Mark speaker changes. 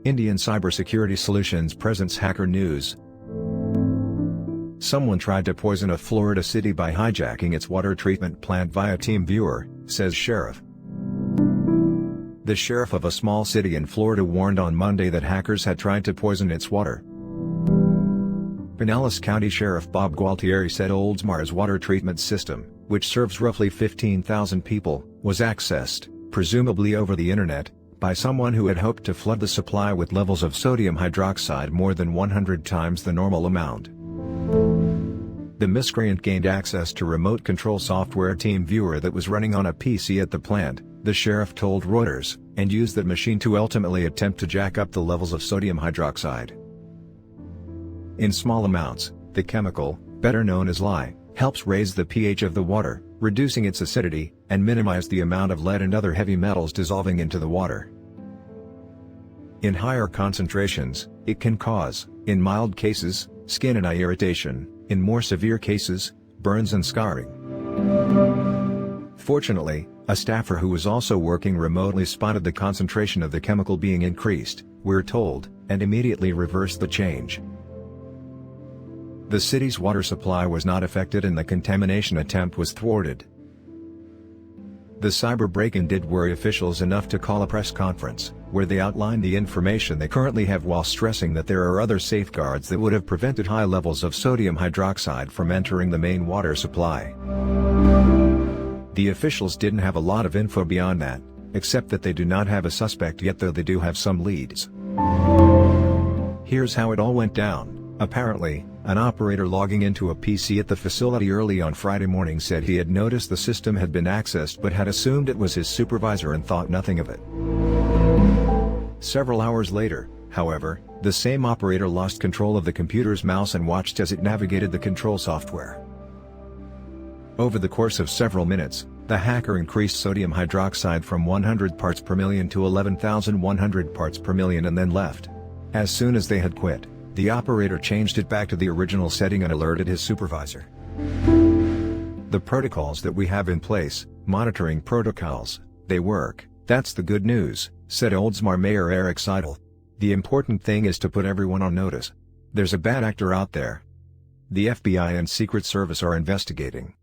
Speaker 1: Indian cybersecurity solutions presents hacker news. Someone tried to poison a Florida city by hijacking its water treatment plant via TeamViewer, says sheriff. The sheriff of a small city in Florida warned on Monday that hackers had tried to poison its water. Pinellas County Sheriff Bob Gualtieri said Oldsmar's water treatment system, which serves roughly 15,000 people, was accessed, presumably over the internet, by someone who had hoped to flood the supply with levels of sodium hydroxide more than 100 times the normal amount. The miscreant gained access to remote control software TeamViewer that was running on a PC at the plant, the sheriff told Reuters, and used that machine to ultimately attempt to jack up the levels of sodium hydroxide. In small amounts, the chemical, better known as lye, helps raise the pH of the water, reducing its acidity, and minimize the amount of lead and other heavy metals dissolving into the water. In higher concentrations, it can cause, in mild cases, skin and eye irritation, in more severe cases, burns and scarring. Fortunately, a staffer who was also working remotely spotted the concentration of the chemical being increased, we're told, and immediately reversed the change. The city's water supply was not affected and the contamination attempt was thwarted. The cyber break-in did worry officials enough to call a press conference, where they outlined the information they currently have while stressing that there are other safeguards that would have prevented high levels of sodium hydroxide from entering the main water supply. The officials didn't have a lot of info beyond that, except that they do not have a suspect yet, though they do have some leads. Here's how it all went down. Apparently, an operator logging into a PC at the facility early on Friday morning said he had noticed the system had been accessed but had assumed it was his supervisor and thought nothing of it. Several hours later, however, the same operator lost control of the computer's mouse and watched as it navigated the control software. Over the course of several minutes, the hacker increased sodium hydroxide from 100 parts per million to 11,100 parts per million and then left. As soon as they had quit, the operator changed it back to the original setting and alerted his supervisor. The protocols that we have in place, monitoring protocols, they work. That's the good news, said Oldsmar Mayor Eric Seidel. The important thing is to put everyone on notice. There's a bad actor out there. The FBI and Secret Service are investigating.